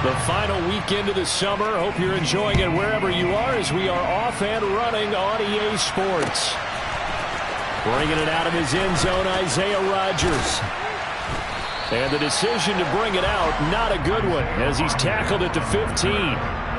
The final weekend of the summer. Hope you're enjoying it wherever you are as we are off and running on EA Sports. Bringing it out of his end zone, Isaiah Rodgers. And the decision to bring it out, not a good one, as he's tackled at the 15.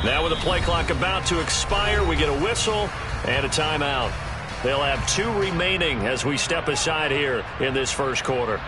Now with the play clock about to expire, we get a whistle and a timeout. They'll have 2 remaining as we step aside here in this first quarter.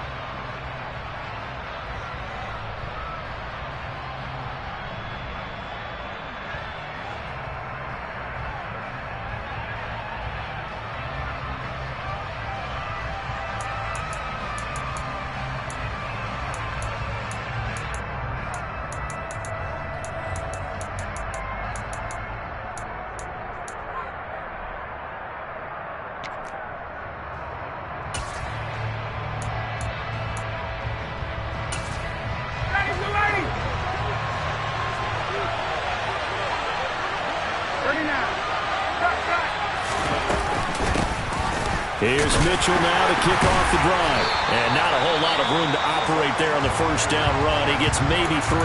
Here's Mitchell now to kick off the drive. And not a whole lot of room to operate there on the first down run. He gets maybe 3.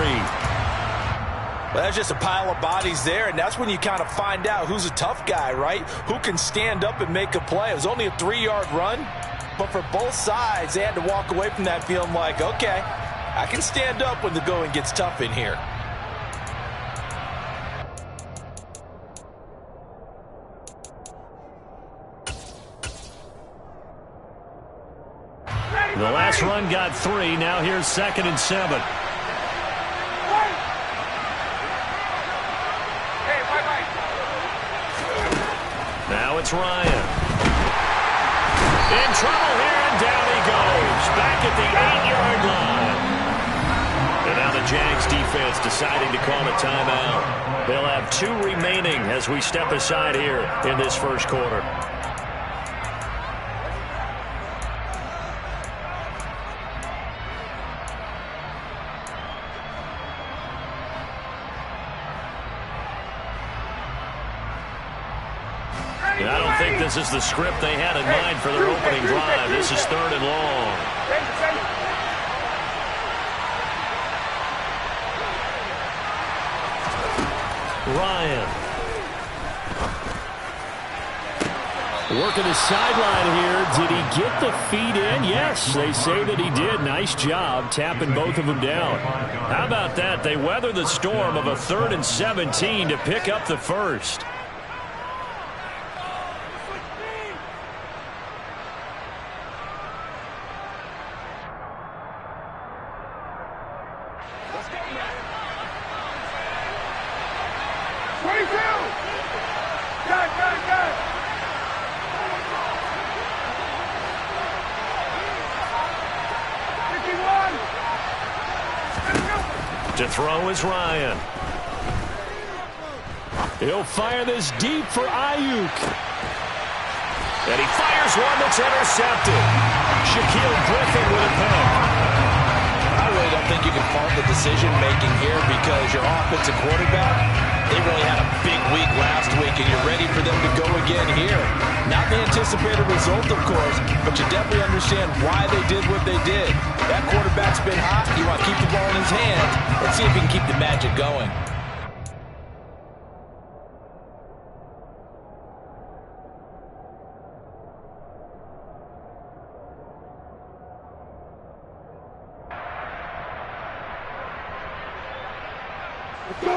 Well, that's just a pile of bodies there, and that's when you kind of find out who's a tough guy, right? Who can stand up and make a play. It was only a 3-yard run, but for both sides, they had to walk away from that feeling like, okay, I can stand up when the going gets tough in here. The last run got 3. Now here's 2nd and 7. Now it's Ryan. In trouble here, and down he goes. Back at the 8-yard line. And now the Jags defense deciding to call a timeout. They'll have 2 remaining as we step aside here in this first quarter. And I don't think this is the script they had in mind for their opening drive. This is 3rd and long. Ryan. Working the sideline here. Did he get the feet in? Yes, they say that he did. Nice job tapping both of them down. How about that? They weather the storm of a 3rd and 17 to pick up the first. To throw is Ryan. He'll fire this deep for Ayuk. And he fires one that's intercepted. Shaquille Griffin with a pick. I really don't think you can fault the decision-making here because your offensive quarterback, they really had a big week last week, and you're ready for them to go again here. Not the anticipated result, of course, but you definitely understand why they did what they did. That quarterback's been hot. You want to keep the ball in his hand. Let's see if he can keep the magic going.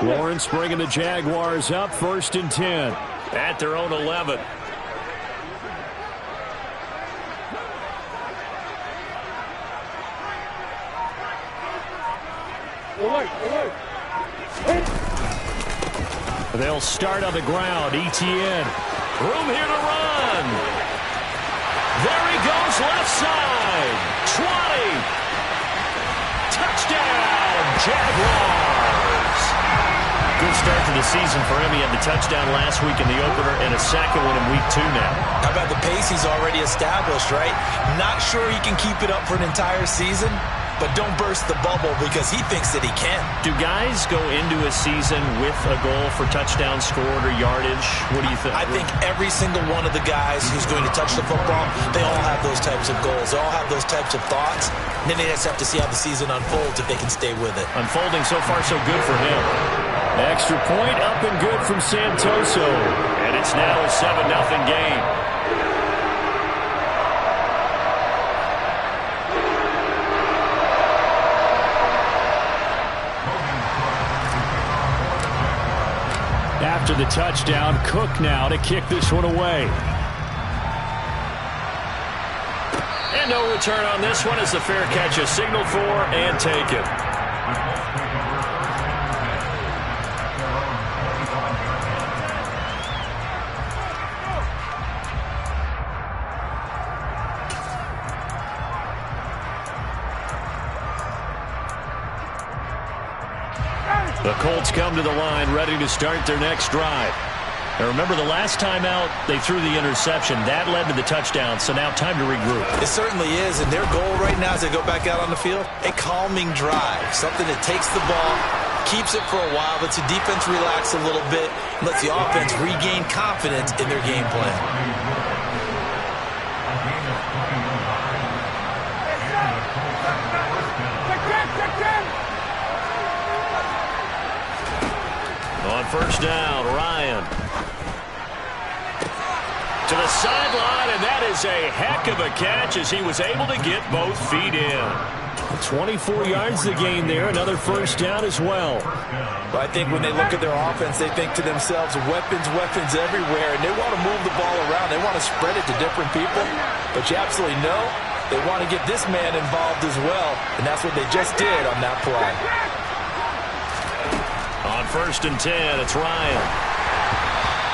Lawrence bringing the Jaguars up, 1st and 10 at their own 11. They'll start on the ground. ETN. Room here to run. There he goes, left side. 20. start to the season for him. He had the touchdown last week in the opener and a second one in week 2 now. How about the pace he's already established, right? Not sure he can keep it up for an entire season, but don't burst the bubble because he thinks that he can. Do guys go into a season with a goal for touchdown scored or yardage? What do you think? I think every single one of the guys who's going to touch the football, they all have those types of goals. They all have those types of thoughts. And then they just have to see how the season unfolds if they can stay with it. Unfolding so far so good for him. Extra point up and good from Santoso. And it's now a 7-0 game. After the touchdown, Cook now to kick this one away. And no return on this one as the fair catch is signaled for and taken. The Colts come to the line, ready to start their next drive. Now remember, the last time out, they threw the interception. That led to the touchdown, so now time to regroup. It certainly is, and their goal right now as they go back out on the field, a calming drive, something that takes the ball, keeps it for a while, lets the defense relax a little bit, and lets the offense regain confidence in their game plan. On first down, Ryan. To the sideline, and that is a heck of a catch as he was able to get both feet in. 24 yards the gain there, another first down as well. But I think when they look at their offense, they think to themselves, weapons, weapons everywhere, and they want to move the ball around. They want to spread it to different people, but you absolutely know they want to get this man involved as well, and that's what they just did on that play. On first and 10, it's Ryan.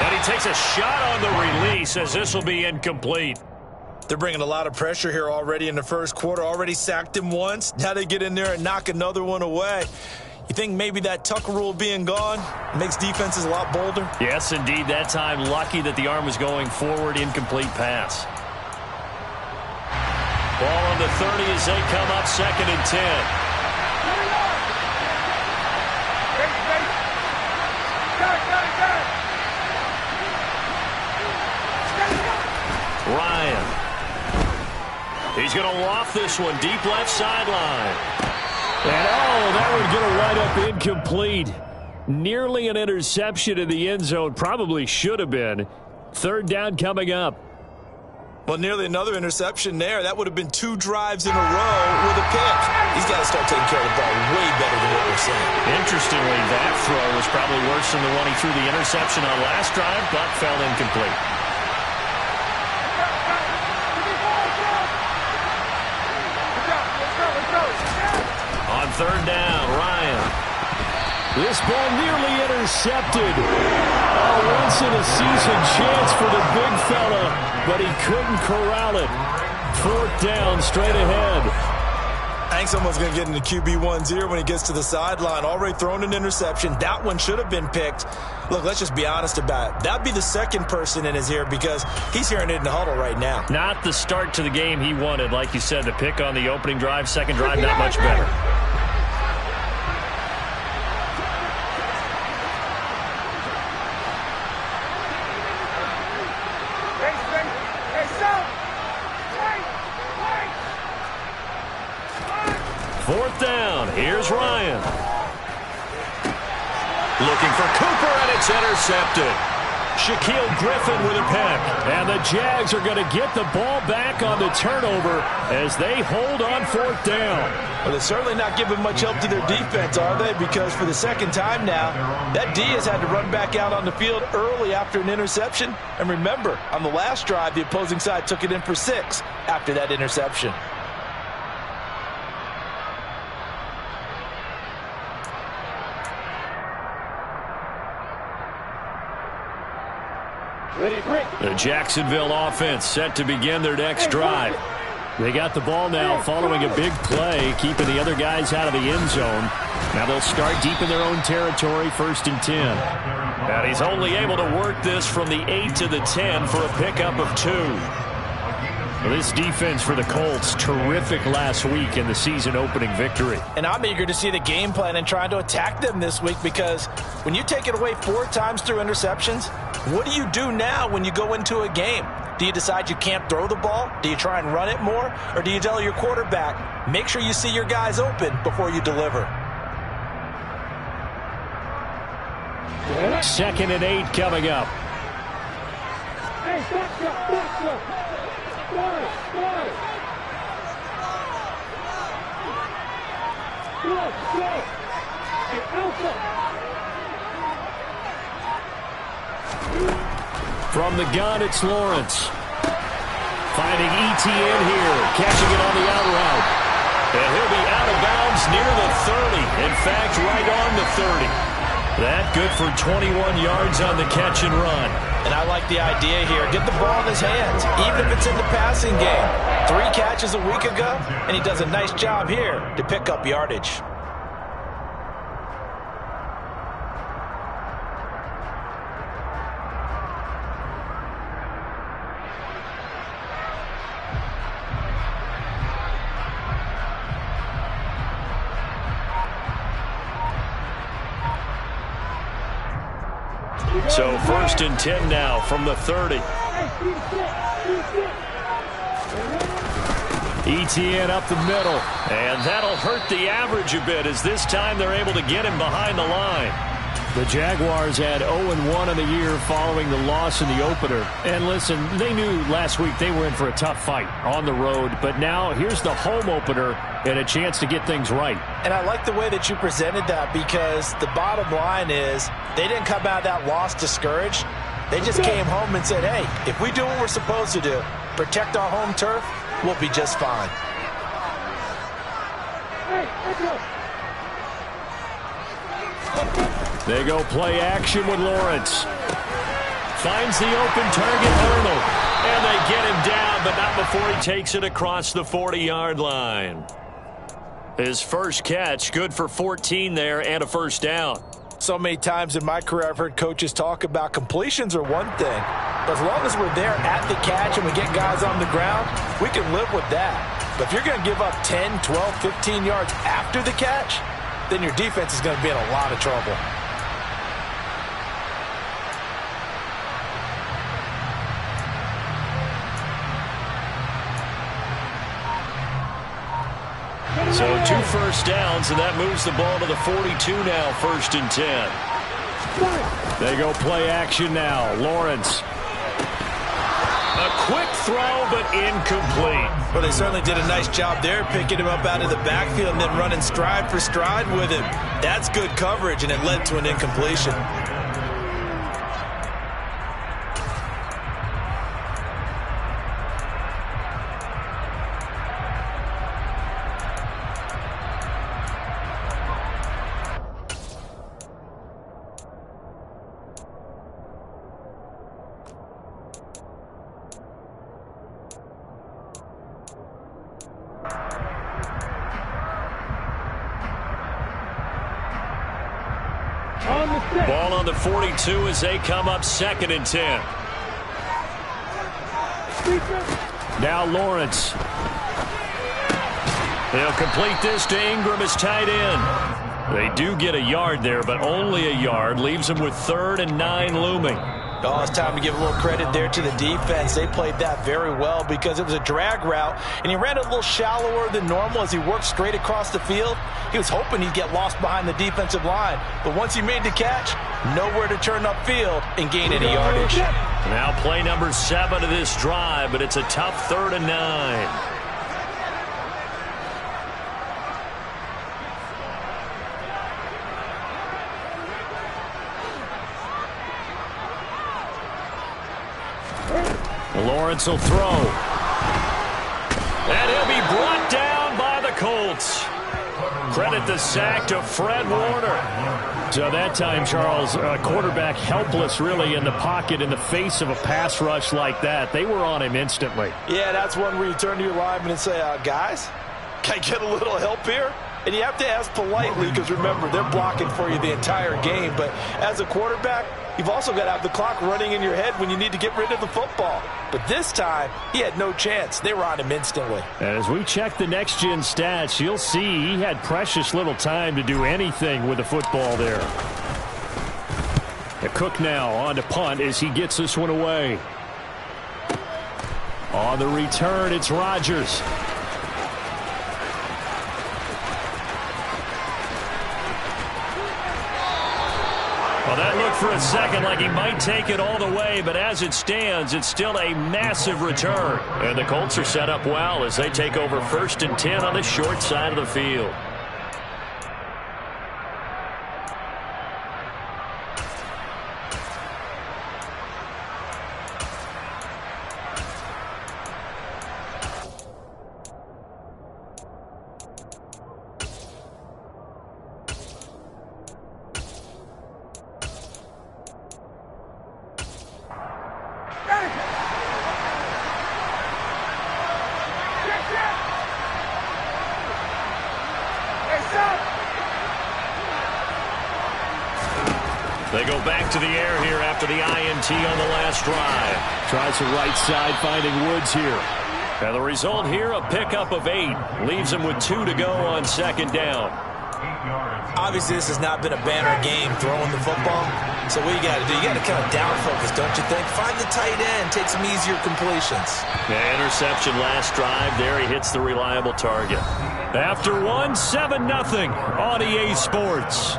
And he takes a shot on the release as this will be incomplete. They're bringing a lot of pressure here already in the first quarter. Already sacked him once. Now they get in there and knock another one away. You think maybe that Tucker rule being gone makes defenses a lot bolder? Yes, indeed. That time, lucky that the arm was going forward. Incomplete pass. Ball on the 30 as they come up second and 10. Ryan. He's going to loft this one deep left sideline. And that would get a right up incomplete. Nearly an interception in the end zone. Probably should have been. Third down coming up. Well, nearly another interception there. That would have been 2 drives in a row with a pick. He's got to start taking care of the ball way better than what we're seeing. Interestingly, that throw was probably worse than the one he threw the interception on last drive, but fell incomplete. On third down, Ryan. This ball nearly intercepted. A once-in-a-season chance for the big fella, but he couldn't corral it. Fourth down, straight ahead. I think someone's going to get into QB1-0 when he gets to the sideline. Already thrown an interception. That one should have been picked. Look, let's just be honest about it. That'd be the second person in his ear because he's hearing it in the huddle right now. Not the start to the game he wanted. Like you said, the pick on the opening drive, second drive, not much better. Fourth down, here's Ryan. Looking for Cooper, and it's intercepted. Shaquille Griffin with a pick. And the Jags are going to get the ball back on the turnover as they hold on fourth down. Well, they're certainly not giving much help to their defense, are they? Because for the second time now, that D has had to run back out on the field early after an interception. And remember, on the last drive, the opposing side took it in for 6 after that interception. The Jacksonville offense set to begin their next drive. They got the ball now following a big play, keeping the other guys out of the end zone. Now they'll start deep in their own territory, 1st and 10. And he's only able to work this from the 8 to the 10 for a pickup of 2. Well, this defense for the Colts, terrific last week in the season-opening victory. And I'm eager to see the game plan and trying to attack them this week, because when you take it away 4 times through interceptions, what do you do now when you go into a game? Do you decide you can't throw the ball? Do you try and run it more? Or do you tell your quarterback, make sure you see your guys open before you deliver? 2nd and 8 coming up. From the gun, it's Lawrence. Finding ETN here, catching it on the out route. And he'll be out of bounds near the 30. In fact, right on the 30. That good for 21 yards on the catch and run. And I like the idea here. Get the ball in his hands, even if it's in the passing game. 3 catches a week ago, and he does a nice job here to pick up yardage. So 1st and 10 now from the 30. ETN up the middle. And that'll hurt the average a bit, as this time they're able to get him behind the line. The Jaguars had 0-1 in the year following the loss in the opener. And listen, they knew last week they were in for a tough fight on the road. But now here's the home opener and a chance to get things right. And I like the way that you presented that, because the bottom line is they didn't come out of that loss discouraged. They just came home and said, hey, if we do what we're supposed to do, protect our home turf, we'll be just fine. They go play action with Lawrence. Finds the open target, Arnold. And they get him down, but not before he takes it across the 40-yard line. His first catch, good for 14 there and a first down. So many times in my career I've heard coaches talk about completions are one thing. But as long as we're there at the catch and we get guys on the ground, we can live with that. But if you're going to give up 10, 12, 15 yards after the catch, then your defense is going to be in a lot of trouble. So 2 first downs, and that moves the ball to the 42 now, 1st and 10. They go play action now. Lawrence. A quick throw, but incomplete. Well, they certainly did a nice job there, picking him up out of the backfield and then running stride for stride with him. That's good coverage, and it led to an incompletion. Ball on the 42 as they come up 2nd and 10. Now Lawrence. They'll complete this to Ingram as tight end. They do get a yard there, but only a yard. Leaves them with 3rd and 9 looming. Oh, it's time to give a little credit there to the defense. They played that very well, because it was a drag route, and he ran it a little shallower than normal as he worked straight across the field. He was hoping he'd get lost behind the defensive line, but once he made the catch, nowhere to turn upfield and gain any yardage. Now play number 7 of this drive, but it's a tough 3rd and 9. Lawrence will throw. And he'll be brought down by the Colts. Credit the sack to Fred Warner. So that time, Charles, quarterback helpless really in the pocket in the face of a pass rush like that. They were on him instantly. Yeah, that's one where you turn to your lineman and say, guys, can I get a little help here? And you have to ask politely because, remember, they're blocking for you the entire game. But as a quarterback, you've also got to have the clock running in your head when you need to get rid of the football. But this time, he had no chance. They were on him instantly. As we check the next-gen stats, you'll see he had precious little time to do anything with the football there. The Cook now on to punt as he gets this one away. On the return, it's Rodgers. Well, that looked for a second like he might take it all the way, but as it stands, it's still a massive return. And the Colts are set up well as they take over 1st and 10 on the short side of the field. They go back to the air here after the INT on the last drive. Tries the right side, finding Woods here. And the result here, a pickup of 8. Leaves him with 2 to go on 2nd down. Obviously, this has not been a banner game throwing the football. So what you got to do, you got to kind of down focus, don't you think? Find the tight end, take some easier completions. Yeah, interception last drive. There he hits the reliable target. After 1, 7-0 on EA Sports.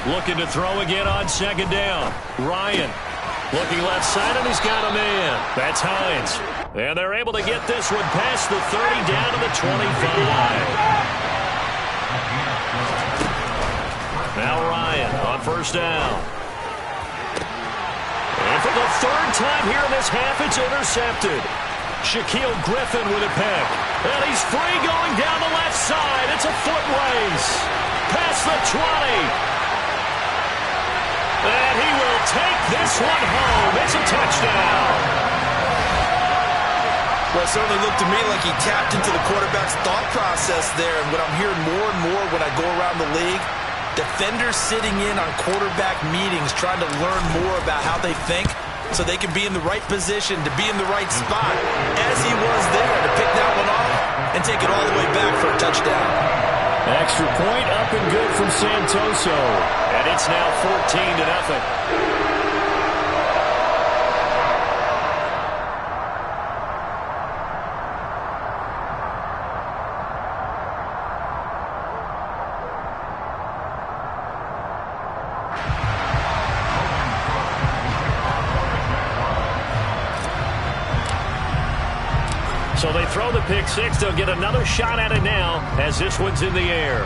Looking to throw again on 2nd down. Ryan looking left side, and he's got a man. That's Hines. And they're able to get this one past the 30 down to the 25. Now Ryan on 1st down. And for the 3rd time here in this half, it's intercepted. Shaquille Griffin with a pick. And he's free going down the left side. It's a foot race. Past the 20. And he will take this one home. It's a touchdown. Well, it certainly looked to me like he tapped into the quarterback's thought process there. And what I'm hearing more and more when I go around the league, defenders sitting in on quarterback meetings trying to learn more about how they think so they can be in the right position to be in the right spot, as he was there to pick that one off and take it all the way back for a touchdown. Extra point up and good from Santoso. And it's now 14-0. So they throw the pick six. They'll get another shot at it now as this one's in the air.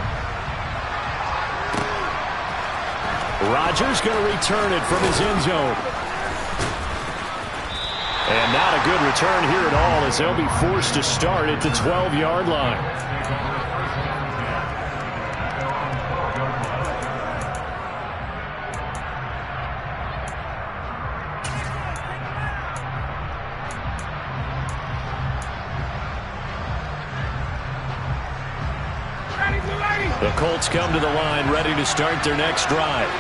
Rodgers going to return it from his end zone. And not a good return here at all as they'll be forced to start at the 12-yard line. The Colts come to the line ready to start their next drive.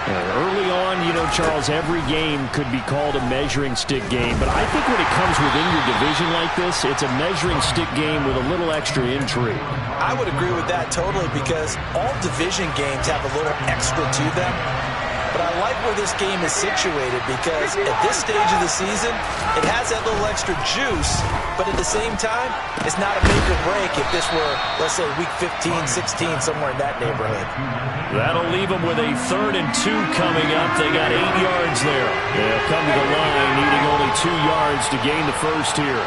Early on, you know, Charles, every game could be called a measuring stick game. But I think when it comes within your division like this, it's a measuring stick game with a little extra intrigue. I would agree with that totally because all division games have a little extra to them. But I like where this game is situated because at this stage of the season, it has that little extra juice, but at the same time, it's not a make or break if this were, let's say, week 15, 16, somewhere in that neighborhood. That'll leave them with a 3rd and 2 coming up. They got 8 yards there. They'll come to the line needing only 2 yards to gain the first here.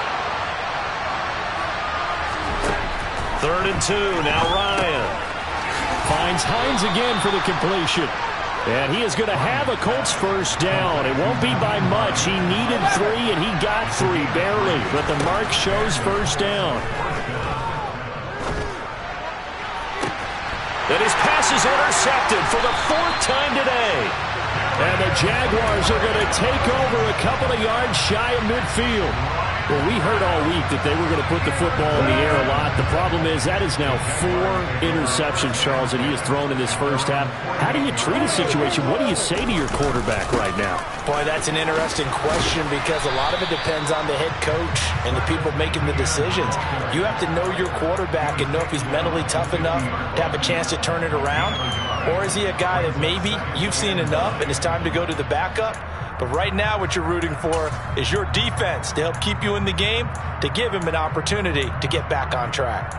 3rd and 2. Now Ryan. Finds Hines again for the completion. And he is going to have a Colts first down. It won't be by much. He needed 3, and he got 3, barely. But the mark shows first down. And his pass is intercepted for the 4th time today. And the Jaguars are going to take over a couple of yards shy of midfield. Well, we heard all week that they were going to put the football in the air a lot. The problem is that is now 4 interceptions, Charles, that he has thrown in this first half. How do you treat a situation? What do you say to your quarterback right now? Boy, that's an interesting question because a lot of it depends on the head coach and the people making the decisions. You have to know your quarterback and know if he's mentally tough enough to have a chance to turn it around. Or is he a guy that maybe you've seen enough and it's time to go to the backup? But right now what you're rooting for is your defense to help keep you in the game, to give him an opportunity to get back on track.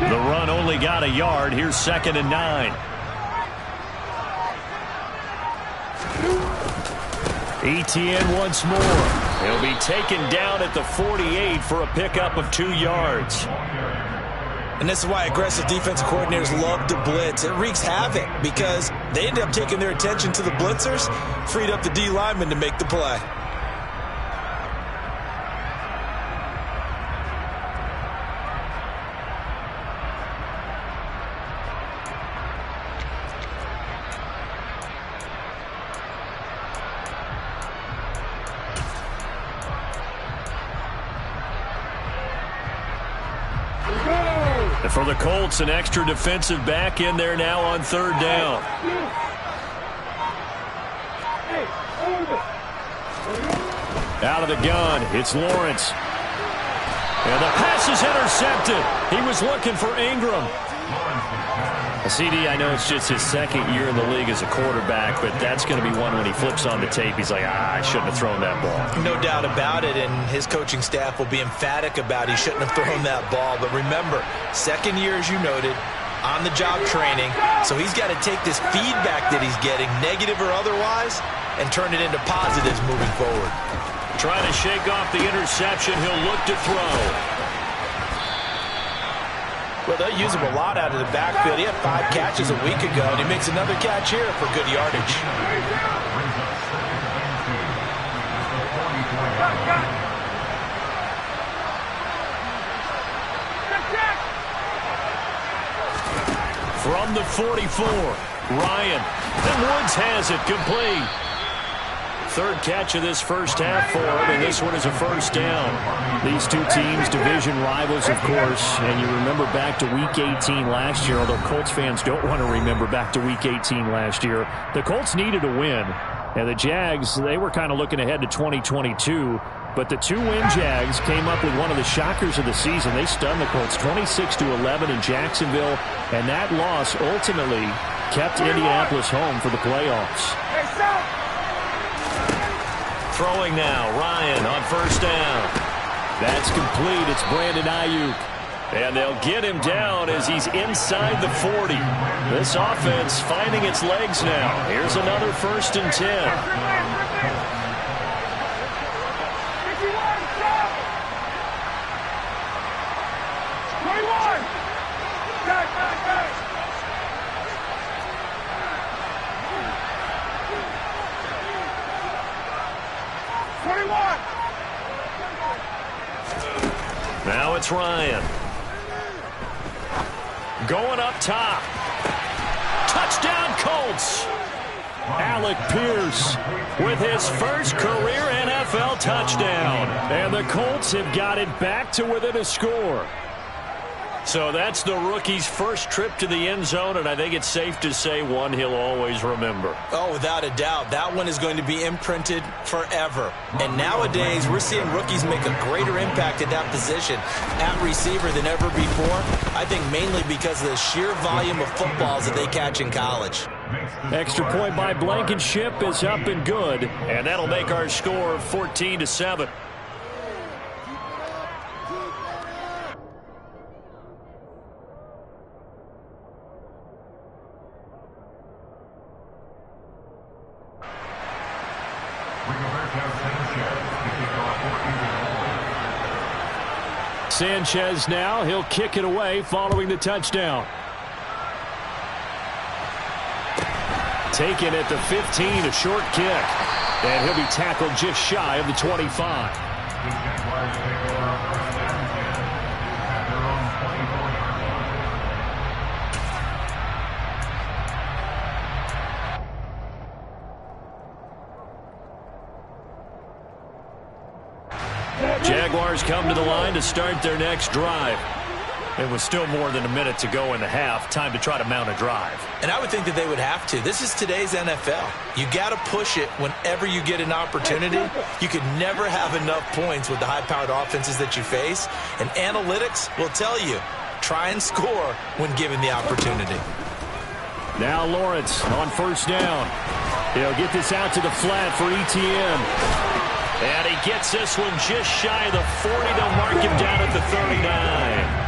The run only got a yard. Here's 2nd and 9. Etienne once more. He'll be taken down at the 48 for a pickup of 2 yards. And this is why aggressive defensive coordinators love to blitz. It wreaks havoc because they end up taking their attention to the blitzers, freed up the D lineman to make the play. And for the Colts, an extra defensive back in there now on 3rd down. Out of the gun, it's Lawrence. And the pass is intercepted. He was looking for Ingram. CD, I know it's just his 2nd year in the league as a quarterback, but that's going to be one when he flips on the tape. He's like, I shouldn't have thrown that ball. No doubt about it, and his coaching staff will be emphatic about he shouldn't have thrown that ball. But remember, 2nd year, as you noted, on-the-job training, so he's got to take this feedback that he's getting, negative or otherwise, and turn it into positives moving forward. Trying to shake off the interception. He'll look to throw. Well, they'll use him a lot out of the backfield. He had 5 catches a week ago, and he makes another catch here for good yardage. From the 44, Ryan. And Woods has it complete. 3rd catch of this first half for him, and this one is a first down. These two teams, division rivals, of course, and you remember back to Week 18 last year, although Colts fans don't want to remember back to Week 18 last year. The Colts needed a win, and the Jags, they were kind of looking ahead to 2022, but the 2-win Jags came up with one of the shockers of the season. They stunned the Colts 26-11 in Jacksonville, and that loss ultimately kept Indianapolis home for the playoffs. Throwing now, Ryan on first down. That's complete. It's Brandon Ayuk. And they'll get him down as he's inside the 40. This offense finding its legs now. Here's another 1st and 10. Now it's Ryan. Going up top. Touchdown Colts. Alec Pierce with his first career NFL touchdown. And the Colts have got it back to within a score. So that's the rookie's first trip to the end zone, and I think it's safe to say one he'll always remember. Oh, without a doubt. That one is going to be imprinted forever. And nowadays, we're seeing rookies make a greater impact at that position at receiver than ever before. I think mainly because of the sheer volume of footballs that they catch in college. Extra point by Blankenship is up and good. And that'll make our score 14-7. Sanchez now. He'll kick it away following the touchdown. Taken at the 15, a short kick. And he'll be tackled just shy of the 25. Jaguars come to the line to start their next drive. It was still more than a minute to go in the half. Time to try to mount a drive. And I would think that they would have to. This is today's NFL. You got to push it whenever you get an opportunity. You could never have enough points with the high-powered offenses that you face. And analytics will tell you, try and score when given the opportunity. Now Lawrence on first down. He'll get this out to the flat for ETN. And he gets this one just shy of the 40. They'll mark him down at the 39.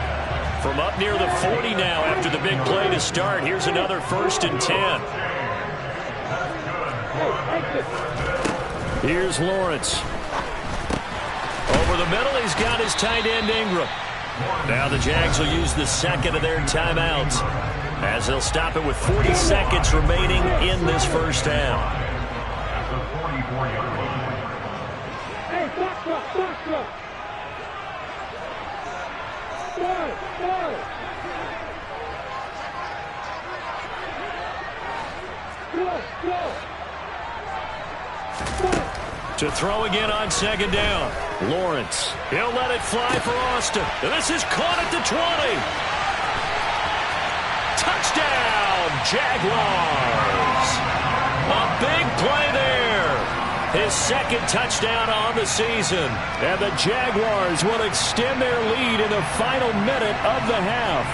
From up near the 40 now after the big play to start. Here's another 1st and 10. Here's Lawrence. Over the middle, he's got his tight end Ingram. Now the Jags will use the second of their timeouts as they'll stop it with 40 seconds remaining in this first half. To throw again on second down. Lawrence. He'll let it fly for Austin. And this is caught at the 20. Touchdown, Jaguars. A big play there. His second touchdown on the season. And the Jaguars will extend their lead in the final minute of the half.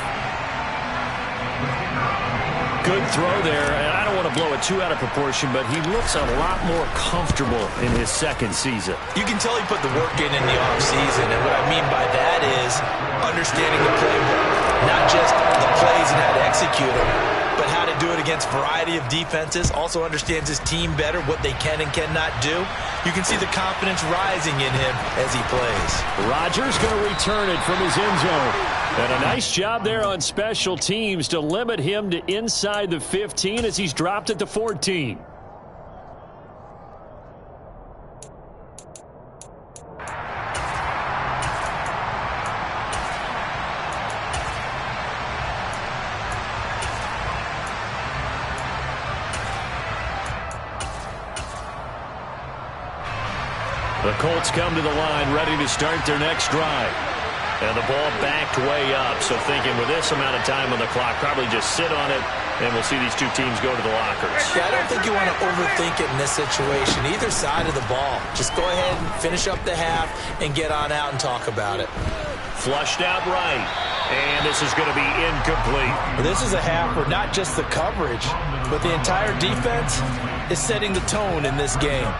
Good throw there, and I don't want to blow it too out of proportion, but he looks a lot more comfortable in his second season. You can tell he put the work in the offseason, and what I mean by that is understanding the playbook. Not just the plays and how to execute them, but how to do it against a variety of defenses. Also understands his team better, what they can and cannot do. You can see the confidence rising in him as he plays. Rodgers going to return it from his end zone. And a nice job there on special teams to limit him to inside the 15 as he's dropped at the 14. The Colts come to the line ready to start their next drive. And the ball backed way up. So thinking with this amount of time on the clock, probably just sit on it, and we'll see these two teams go to the lockers. Yeah, I don't think you want to overthink it in this situation. Either side of the ball. Just go ahead and finish up the half and get on out and talk about it. Flushed out right. And this is going to be incomplete. This is a half where not just the coverage, but the entire defense is setting the tone in this game.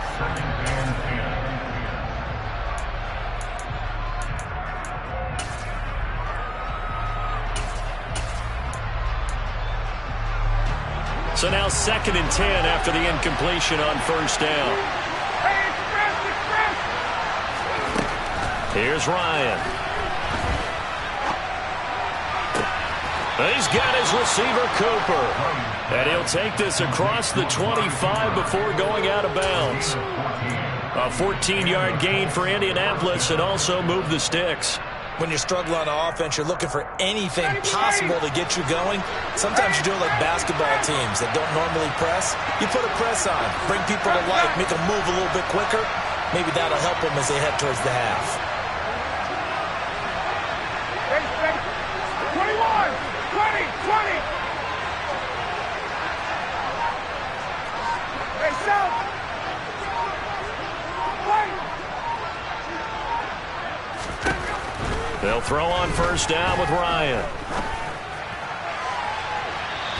So now 2nd and 10 after the incompletion on first down. Here's Ryan. He's got his receiver, Cooper. And he'll take this across the 25 before going out of bounds. A 14-yard gain for Indianapolis and also move the sticks. When you struggle on offense, you're looking for anything possible to get you going. Sometimes you do it like basketball teams that don't normally press. You put a press on, bring people to life, make them move a little bit quicker. Maybe that'll help them as they head towards the half. 21, 20, 20. Hey, South. They'll throw on first down with Ryan.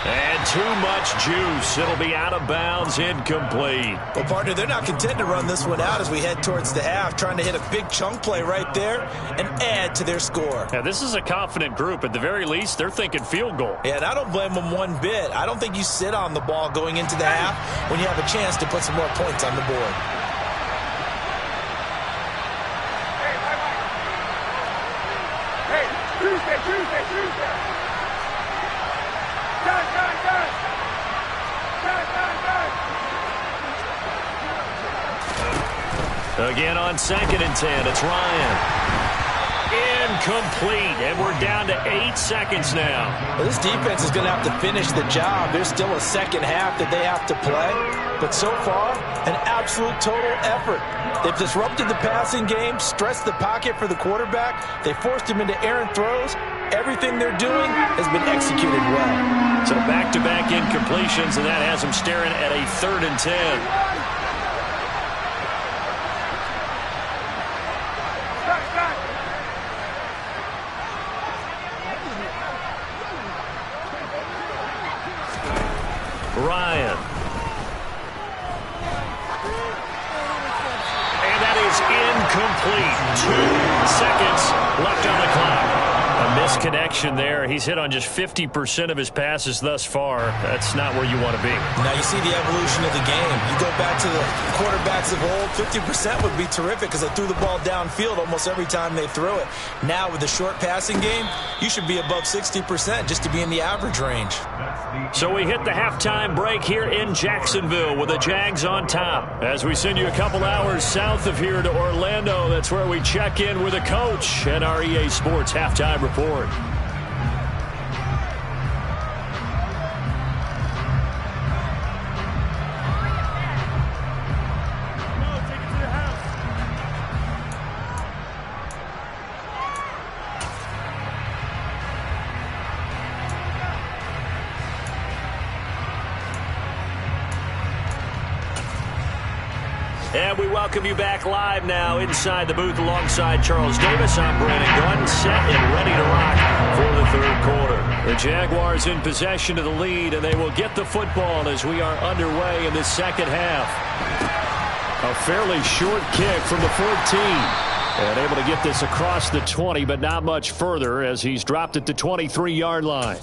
And too much juice. It'll be out of bounds, incomplete. Well, partner, they're not content to run this one out as we head towards the half, trying to hit a big chunk play right there and add to their score. Yeah, this is a confident group. At the very least, they're thinking field goal. Yeah, and I don't blame them one bit. I don't think you sit on the ball going into the half when you have a chance to put some more points on the board. Tuesday. Done. Again on 2nd and 10, it's Ryan. Incomplete, and we're down to 8 seconds now. Well, this defense is going to have to finish the job. There's still a second half that they have to play. But so far, an absolute total effort. They've disrupted the passing game, stressed the pocket for the quarterback. They forced him into errant throws. Everything they're doing has been executed well. So back-to-back incompletions, and that has them staring at a 3rd and 10. Ryan. And that is incomplete. 2 seconds left on the clock. A misconnection there. He's hit on just 50% of his passes thus far. That's not where you want to be. Now you see the evolution of the game. You go back to the quarterbacks of old, 50% would be terrific because they threw the ball downfield almost every time they threw it. Now with the short passing game, you should be above 60% just to be in the average range. So we hit the halftime break here in Jacksonville with the Jags on top. As we send you a couple hours south of here to Orlando, that's where we check in with the coach and our EA Sports halftime report. And we welcome you back live now inside the booth alongside Charles Davis. I'm Brandon Gunn, set and ready to rock for the 3rd quarter. The Jaguars in possession of the lead, and they will get the football as we are underway in this 2nd half. A fairly short kick from the 14. And able to get this across the 20, but not much further as he's dropped at the 23-yard line.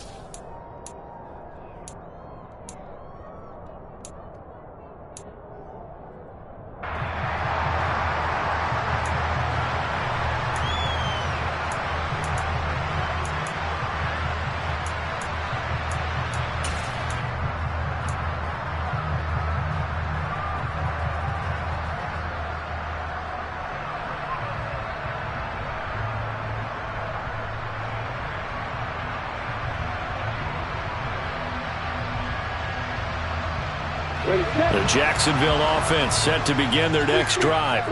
The Jacksonville offense set to begin their next drive.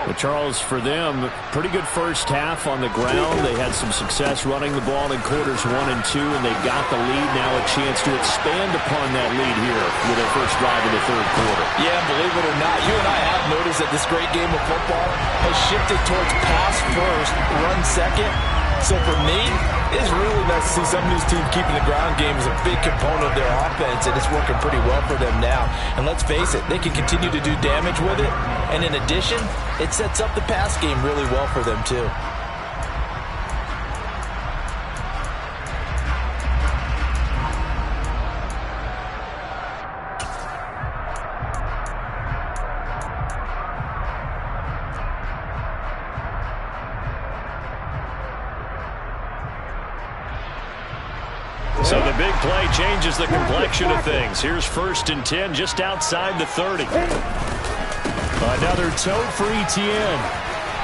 Well, Charles, for them, pretty good first half on the ground. They had some success running the ball in quarters 1 and 2, and they got the lead. Now a chance to expand upon that lead here with their first drive in the 3rd quarter. Yeah, believe it or not, you and I have noticed that this great game of football has shifted towards pass first, run second. So for me, it's really nice to see some of these teams keeping the ground game as a big component of their offense, and it's working pretty well for them now. And let's face it, they can continue to do damage with it. And in addition, it sets up the pass game really well for them too. So the big play changes the complexion of things. Here's 1st and 10 just outside the 30. Another tote for Etienne.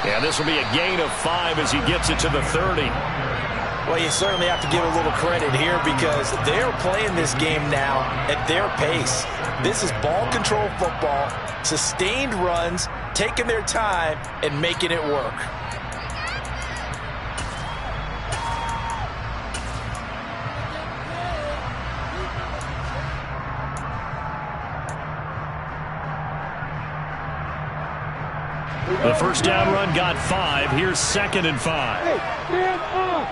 Yeah, this will be a gain of 5 as he gets it to the 30. Well, you certainly have to give a little credit here because they're playing this game now at their pace. This is ball control football, sustained runs, taking their time, and making it work. The first down run got 5. Here's 2nd and 5. Hey, stand up.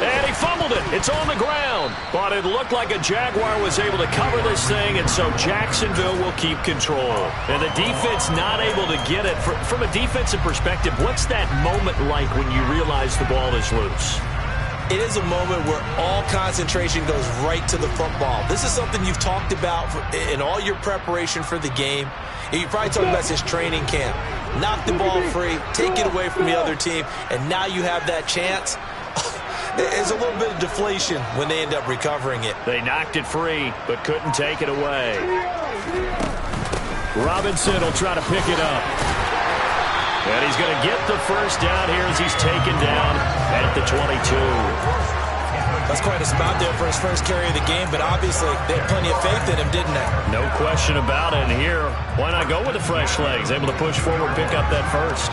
And he fumbled it. It's on the ground. But it looked like a Jaguar was able to cover this thing, and so Jacksonville will keep control. And the defense not able to get it. From a defensive perspective, what's that moment like when you realize the ball is loose? It is a moment where all concentration goes right to the football. This is something you've talked about in all your preparation for the game. You probably talked about this training camp. Knock the ball free, take it away from the other team, and now you have that chance. There's a little bit of deflation when they end up recovering it. They knocked it free, but couldn't take it away. Robinson will try to pick it up. And he's going to get the first down here as he's taken down at the 22. That's quite a spot there for his first carry of the game, but obviously they had plenty of faith in him, didn't they? No question about it. And here, why not go with the fresh legs? Able to push forward, pick up that first.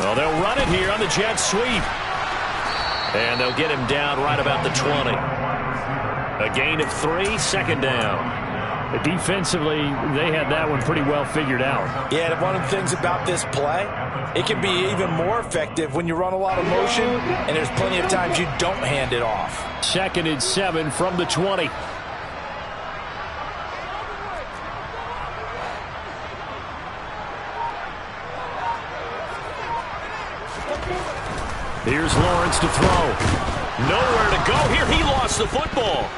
Well, they'll run it here on the jet sweep. And they'll get him down right about the 20. A gain of 3, second down. Defensively, they had that one pretty well figured out. Yeah, and one of the things about this play, it can be even more effective when you run a lot of motion, and there's plenty of times you don't hand it off. 2nd and 7 from the 20. Here's Lawrence to throw. Nowhere to go here. He lost the football.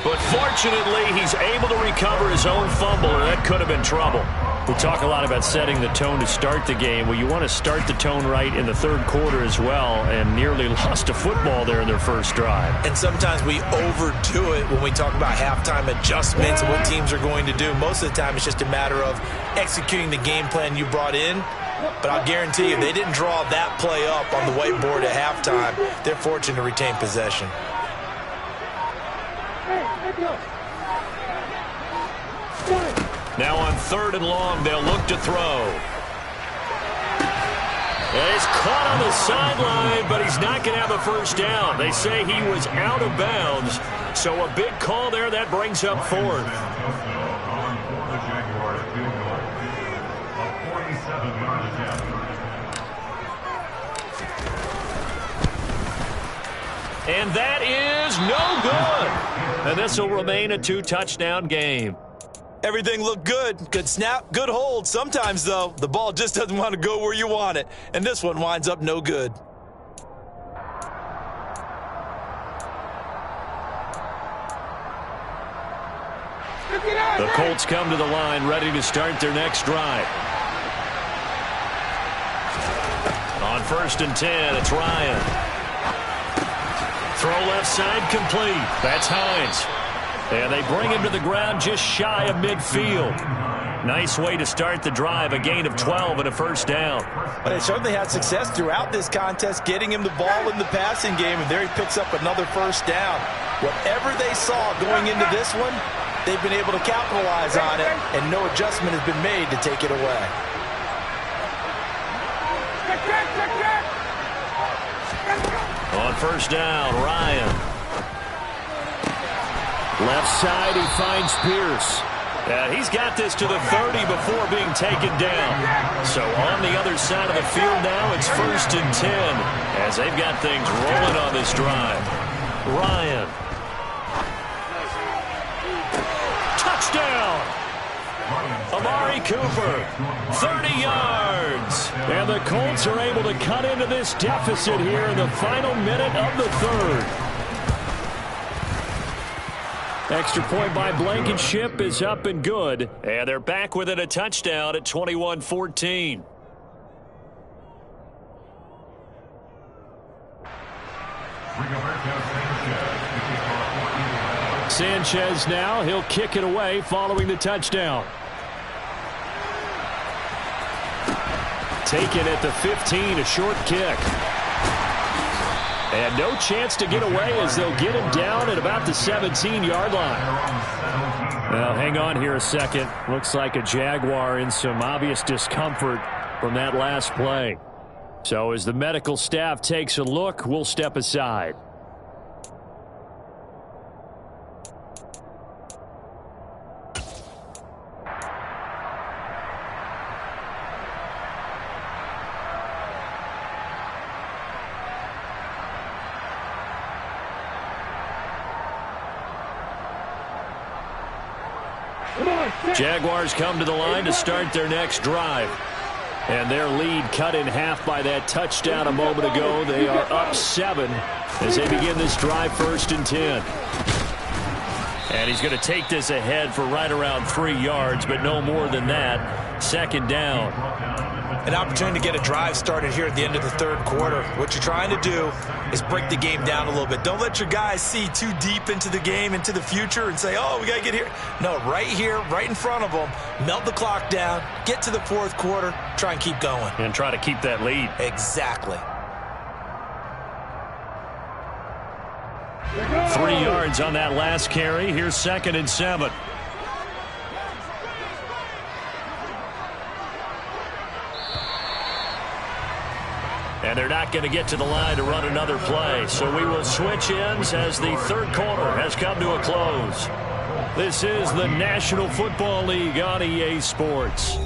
But fortunately, he's able to recover his own fumble, and that could have been trouble. We talk a lot about setting the tone to start the game. Well, you want to start the tone right in the third quarter as well, and nearly lost a football there in their first drive. And sometimes we overdo it when we talk about halftime adjustments and what teams are going to do. Most of the time, it's just a matter of executing the game plan you brought in. But I'll guarantee you, they didn't draw that play up on the whiteboard at halftime. They're fortunate to retain possession. Now on 3rd and long, they'll look to throw. And he's caught on the sideline, but he's not going to have a first down. They say he was out of bounds. So a big call there. That brings up 4th. And that is no good. And this will remain a 2-touchdown game. Everything looked good. Good snap, good hold. Sometimes, though, the ball just doesn't want to go where you want it. And this one winds up no good. The Colts come to the line, ready to start their next drive. On 1st and 10, it's Ryan. Throw left side complete. That's Hines. And they bring him to the ground just shy of midfield. Nice way to start the drive. A gain of 12 and a first down. But they certainly had success throughout this contest, getting him the ball in the passing game, and there he picks up another first down. Whatever they saw going into this one, they've been able to capitalize on it, and no adjustment has been made to take it away. On 1st down, Ryan. Left side, he finds Pierce. He's got this to the 30 before being taken down. So on the other side of the field now, it's 1st and 10 as they've got things rolling on this drive. Ryan. Touchdown! Amari Cooper, 30 yards. And the Colts are able to cut into this deficit here in the final minute of the 3rd. Extra point by Blankenship is up and good. And they're back within a touchdown at 21-14. Sanchez now, he'll kick it away following the touchdown. Taken at the 15, a short kick. And no chance to get away as they'll get him down at about the 17-yard line. Now, hang on here a second. Looks like a Jaguar in some obvious discomfort from that last play. So as the medical staff takes a look, we'll step aside. Jaguars come to the line to start their next drive. And their lead cut in half by that touchdown a moment ago. They are up 7 as they begin this drive, 1st and 10. And he's going to take this ahead for right around 3 yards, but no more than that. 2nd down. An opportunity to get a drive started here at the end of the 3rd quarter. What you're trying to do is break the game down a little bit. Don't let your guys see too deep into the game, into the future, and say, oh, we got to get here. No, right here, right in front of them, melt the clock down, get to the 4th quarter, try and keep going. And try to keep that lead. Exactly. 3 yards on that last carry. Here's 2nd and 7. And they're not going to get to the line to run another play. So we will switch ends as the 3rd quarter has come to a close. This is the National Football League on EA Sports.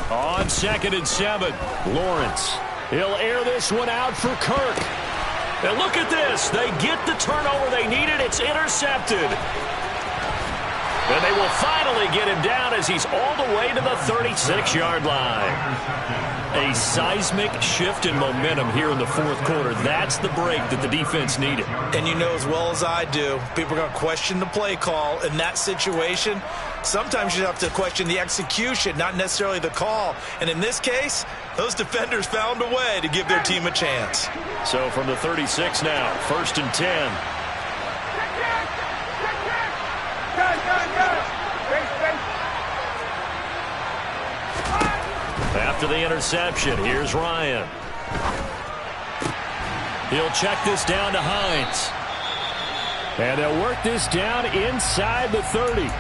On 2nd and 7, Lawrence. He'll air this one out for Kirk. And look at this. They get the turnover they needed. It's intercepted. And they will finally get him down as he's all the way to the 36-yard line. A seismic shift in momentum here in the 4th quarter. That's the break that the defense needed. And you know as well as I do, people are going to question the play call in that situation. Sometimes you have to question the execution, not necessarily the call. And in this case, those defenders found a way to give their team a chance. So from the 36 now, 1st and 10. After the interception, here's Ryan. He'll check this down to Hines. And they'll work this down inside the 30.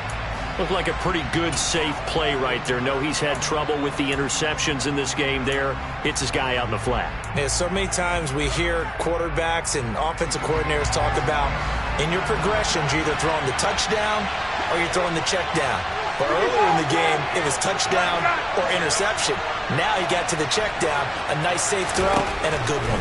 Looked like a pretty good, safe play right there. No, he's had trouble with the interceptions in this game there. Hits his guy out in the flat. Yeah, so many times we hear quarterbacks and offensive coordinators talk about in your progressions, you're either throwing the touchdown or you're throwing the check down. But earlier in the game, it was touchdown or interception. Now he got to the check down, a nice safe throw, and a good one.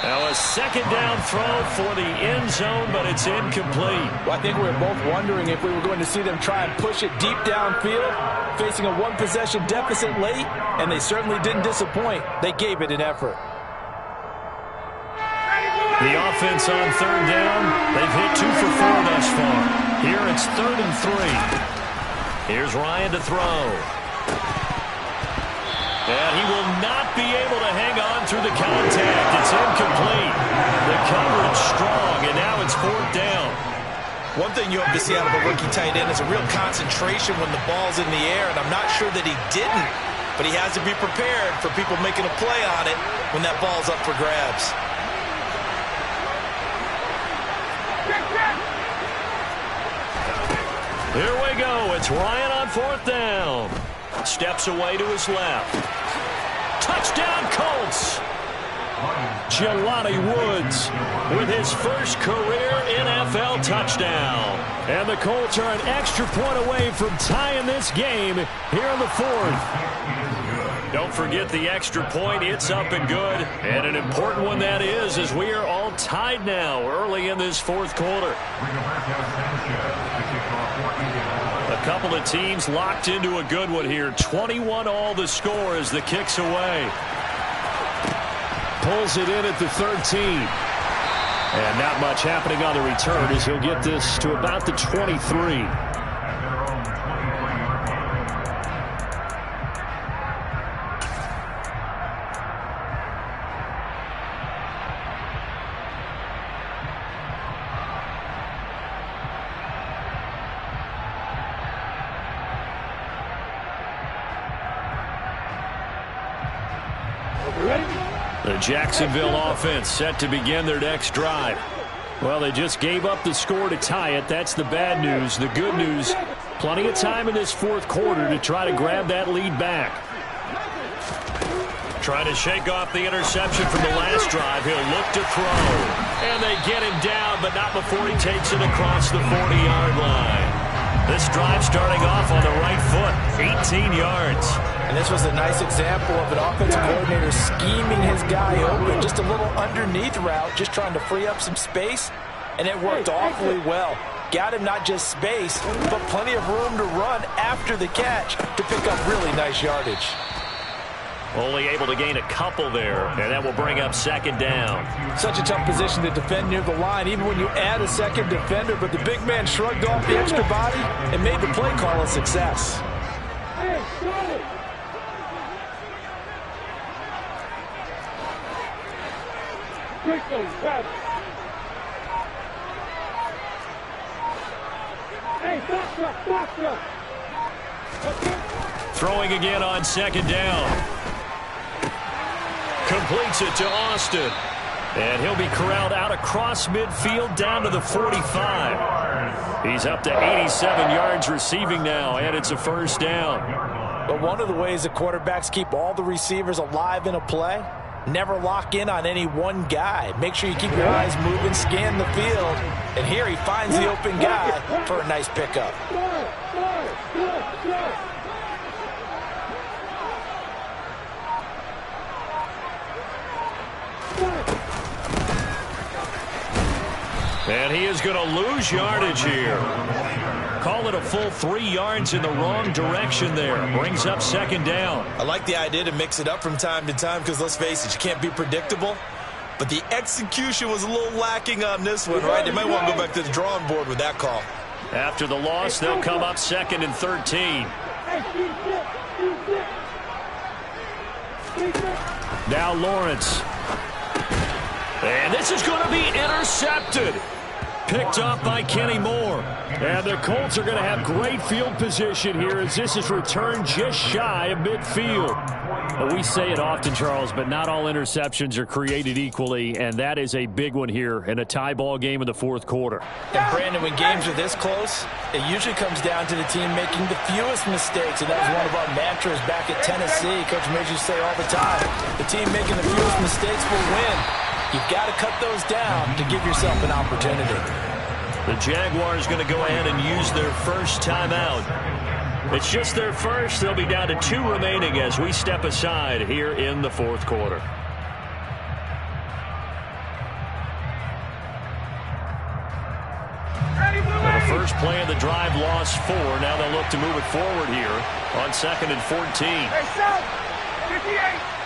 Now a 2nd down throw for the end zone, but it's incomplete. Well, I think we were both wondering if we were going to see them try and push it deep downfield, facing a 1-possession deficit late, and they certainly didn't disappoint. They gave it an effort. The offense on 3rd down, they've hit 2 for 4 thus far. Here it's 3rd and 3. Here's Ryan to throw. And he will not be able to hang on through the contact. It's incomplete. The coverage strong, and now it's 4th down. One thing you hope to see out of a rookie tight end is a real concentration when the ball's in the air, and I'm not sure that he didn't, but he has to be prepared for people making a play on it when that ball's up for grabs. Here we go. It's Ryan on 4th down. Steps away to his left. Touchdown, Colts. Jelani Woods with his first career NFL touchdown. And the Colts are an extra point away from tying this game here in the 4th. Don't forget the extra point. It's up and good. And an important one that is, as we are all tied now early in this fourth quarter. A couple of teams locked into a good one here. 21 all the score as the kick's away. Pulls it in at the 13. And not much happening on the return as he'll get this to about the 23. The Jacksonville offense set to begin their next drive. Well, they just gave up the score to tie it. That's the bad news. The good news, plenty of time in this fourth quarter to try to grab that lead back. Trying to shake off the interception from the last drive. He'll look to throw. And they get him down, but not before he takes it across the 40-yard line. This drive starting off on the right foot, 18 yards. And this was a nice example of an offensive coordinator scheming his guy open. Just a little underneath route, just trying to free up some space, and it worked awfully well. Got him not just space, but plenty of room to run after the catch to pick up really nice yardage. Only able to gain a couple there, and that will bring up second down. Such a tough position to defend near the line, even when you add a second defender, but the big man shrugged off the extra body and made the play call a success. Throwing again on second down. Completes it to Austin. And he'll be corralled out across midfield down to the 45. He's up to 87 yards receiving now, and it's a first down. But one of the ways the quarterbacks keep all the receivers alive in a play, never lock in on any one guy. Make sure you keep your eyes moving, scan the field. And here he finds the open guy for a nice pickup. And he is going to lose yardage here. Call it a full 3 yards in the wrong direction there. Brings up second down. I like the idea to mix it up from time to time because, let's face it, you can't be predictable. But the execution was a little lacking on this one, right? They might want to go back to the drawing board with that call. After the loss, they'll come up second and 13. Now Lawrence. And this is going to be intercepted. Picked off by Kenny Moore. And the Colts are going to have great field position here as this is returned just shy of midfield. Well, we say it often, Charles, but not all interceptions are created equally, and that is a big one here in a tie ball game in the fourth quarter. And Brandon, when games are this close, it usually comes down to the team making the fewest mistakes, and that was one of our mantras back at Tennessee. Coach made you say all the time, the team making the fewest mistakes will win. You've got to cut those down to give yourself an opportunity. The Jaguars going to go ahead and use their first timeout. It's just their first. They'll be down to 2 remaining as we step aside here in the fourth quarter. Well, the first play of the drive lost 4. Now they'll look to move it forward here on second and 14. Hey, stop! 58!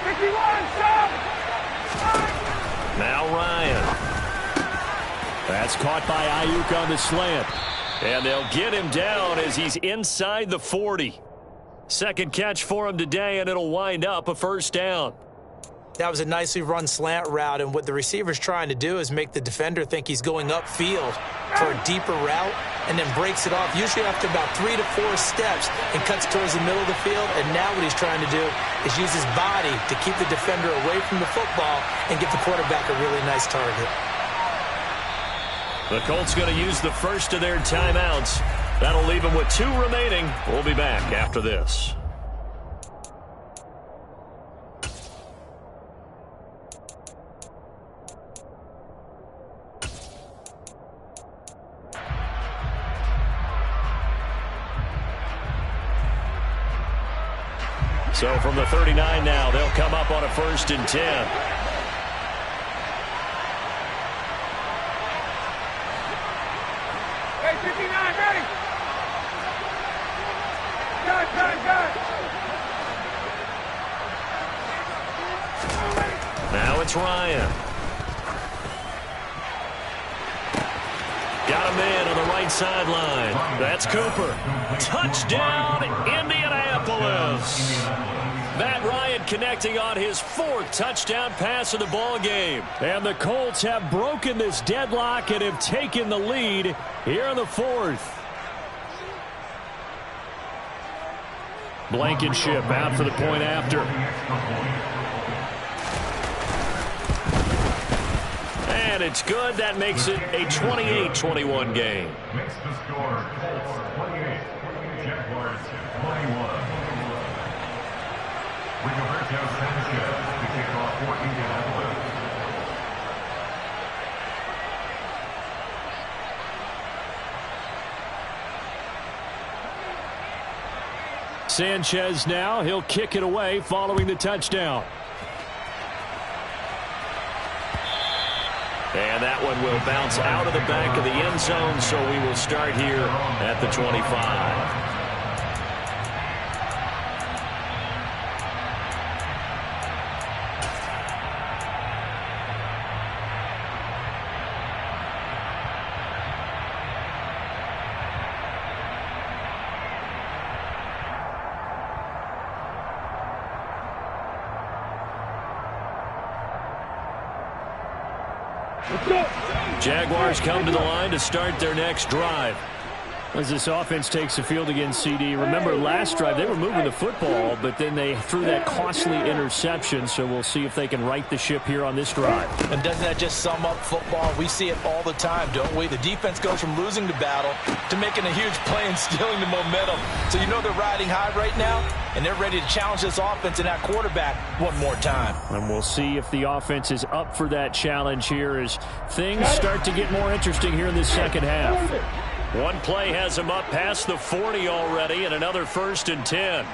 51, stop! Now Ryan. That's caught by Ayuk on the slant. And they'll get him down as he's inside the 40. Second catch for him today, and it'll wind up a first down. That was a nicely run slant route, and what the receiver's trying to do is make the defender think he's going upfield for a deeper route and then breaks it off, usually after about 3 to 4 steps, and cuts towards the middle of the field. And now what he's trying to do is use his body to keep the defender away from the football and give the quarterback a really nice target. The Colts going to use the first of their timeouts. That'll leave them with 2 remaining. We'll be back after this. So from the 39 now, they'll come up on a 1st and 10. Hey, 59, ready. Good. Now it's Ryan. Got a man on the right sideline. That's Cooper. Touchdown, Indianapolis. Matt Ryan connecting on his 4th touchdown pass of the ball game. And the Colts have broken this deadlock and have taken the lead here in the 4th. Blankenship out for the point after. And it's good. That makes it a 28-21 game. Makes the score Colts 28, Jaguars 21. Rigoberto Sanchez to kick off for Indianapolis. Sanchez now. He'll kick it away following the touchdown. And that one will bounce out of the back of the end zone, so we will start here at the 25. Jaguars come to the line to start their next drive. As this offense takes the field against CD, remember last drive they were moving the football, but then they threw that costly interception, so we'll see if they can right the ship here on this drive. And doesn't that just sum up football? We see it all the time, don't we? The defense goes from losing the battle to making a huge play and stealing the momentum. So you know they're riding high right now, and they're ready to challenge this offense and that quarterback one more time. And we'll see if the offense is up for that challenge here as things start to get more interesting here in this second half. One play has him up past the 40 already, and another 1st and 10.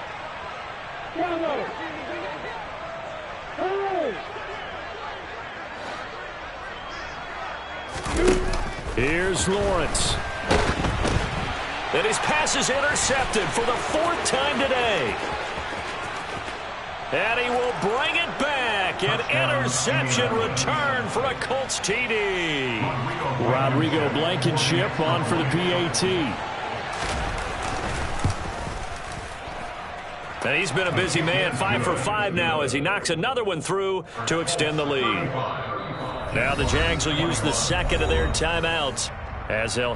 Here's Lawrence. And his pass is intercepted for the 4th time today. And he will bring it back. An interception return for a Colts TD. Rodrigo Blankenship on for the PAT. And he's been a busy man, 5 for 5 now as he knocks another one through to extend the lead. Now the Jags will use the second of their timeouts as they'll